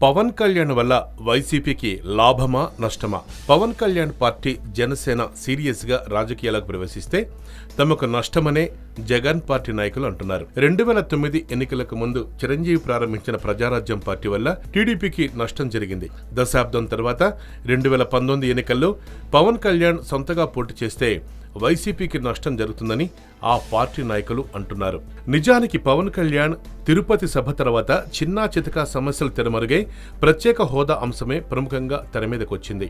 పవన్ కళ్యాణ్ వల్ల వైసీపీకి లాభమా నష్టమా? పవన్ కళ్యాణ్ పార్టీ జనసేన సీరియస్ గా రాజకీయాలకు ప్రవేశిస్తే తమకు నష్టమనే జగన్ పార్టీ నాయకులు అంటున్నారు. 2009 ఎన్నికలకు ముందు చిరంజీవి ప్రారంభించిన ప్రజారాజ్యం పార్టీ వల్ల టీడీపీకి నష్టం జరిగింది. దశాబ్దం తర్వాత 2019 ఎన్నికల్లో పవన్ కళ్యాణ్ సొంతగా పోటీ చేస్తే వైసీపీకి నష్టం జరుగుతుందని ఆ పార్టీ నాయకులు అంటున్నారు. నిజానికి పవన్ కళ్యాణ్ తిరుపతి సభ తర్వాత చిన్నా చితకా సమస్యలు తెరమరుగై ప్రత్యేక హోదా అంశమే ప్రముఖంగా తెరమీదకొచ్చింది.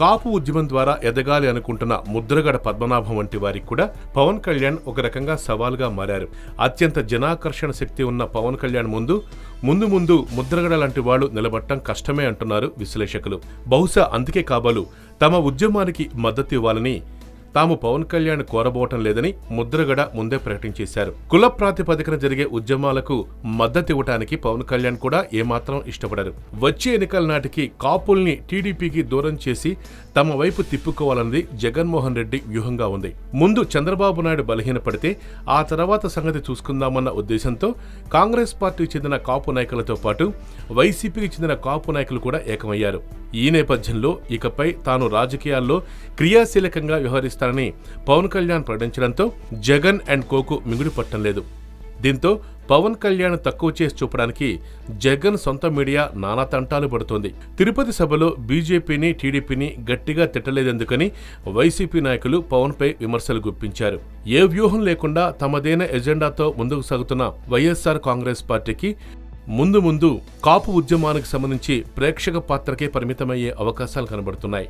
కాపు ఉద్యమం ద్వారా ఎదగాలి అనుకుంటున్న ముద్రగడ పద్మనాభం వంటి వారికి కూడా పవన్ కళ్యాణ్ ఒక రకంగా సవాల్గా మారారు. అత్యంత జనాకర్షణ శక్తి ఉన్న పవన్ కళ్యాణ్ ముందు ముద్రగడ లాంటి వాళ్లు నిలబడటం కష్టమే అంటున్నారు విశ్లేషకులు. బహుశా అందుకే కాబోలు తమ ఉద్యమానికి మద్దతు ఇవ్వాలని తాము పవన్ కళ్యాణ్ కోరబోవటం లేదని ముద్రగడ ముందే ప్రకటించేశారు. కుల ప్రాతిపదికన జరిగే ఉద్యమాలకు మద్దతివ్వటానికి పవన్ కళ్యాణ్ కూడా ఏమాత్రం ఇష్టపడరు. వచ్చే ఎన్నికల నాటికి కాపుల్ని టీడీపీకి దూరం చేసి తమ వైపు తిప్పుకోవాలన్నది జగన్మోహన్ రెడ్డి వ్యూహంగా ఉంది. ముందు చంద్రబాబు నాయుడు బలహీనపడితే ఆ తర్వాత సంగతి చూసుకుందామన్న ఉద్దేశంతో కాంగ్రెస్ పార్టీకి చెందిన కాపు నాయకులతో పాటు వైసీపీకి చెందిన కాపు నాయకులు కూడా ఏకమయ్యారు. ఈ నేపథ్యంలో ఇకపై తాను రాజకీయాల్లో క్రియాశీలకంగా వ్యవహరిస్తానని పవన్ కళ్యాణ్ ప్రకటించడంతో జగన్ అండ్ కోకు మిగుడు పట్టం లేదు. దీంతో పవన్ కళ్యాణ్ తక్కువ చేసి చూపడానికి జగన్ సొంత మీడియా నానా తంటాలు పడుతోంది. తిరుపతి సభలో బీజేపీని టీడీపీని గట్టిగా తిట్టలేదెందుకని వైసీపీ నాయకులు పవన్ పై విమర్శలు గుప్పించారు. ఏ వ్యూహం లేకుండా తమదైన ఎజెండాతో ముందుకు సాగుతున్న వైఎస్ఆర్ కాంగ్రెస్ పార్టీకి ముందు కాపు ఉద్యమానికి సంబంధించి ప్రేక్షక పాత్రకే పరిమితమయ్యే అవకాశాలు కనబడుతున్నాయి.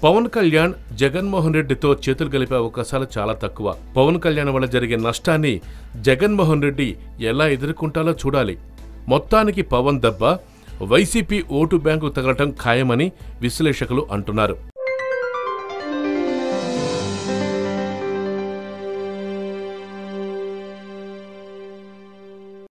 పవన్ కళ్యాణ్ జగన్మోహన్ రెడ్డితో చేతులు కలిపే అవకాశాలు చాలా తక్కువ. పవన్ కళ్యాణ్ వల్ల జరిగే నష్టాన్ని జగన్మోహన్ రెడ్డి ఎలా ఎదుర్కొంటారో చూడాలి. మొత్తానికి పవన్ దెబ్బ వైసీపీ ఓటు బ్యాంకు తగలటం ఖాయమని విశ్లేషకులు అంటున్నారు.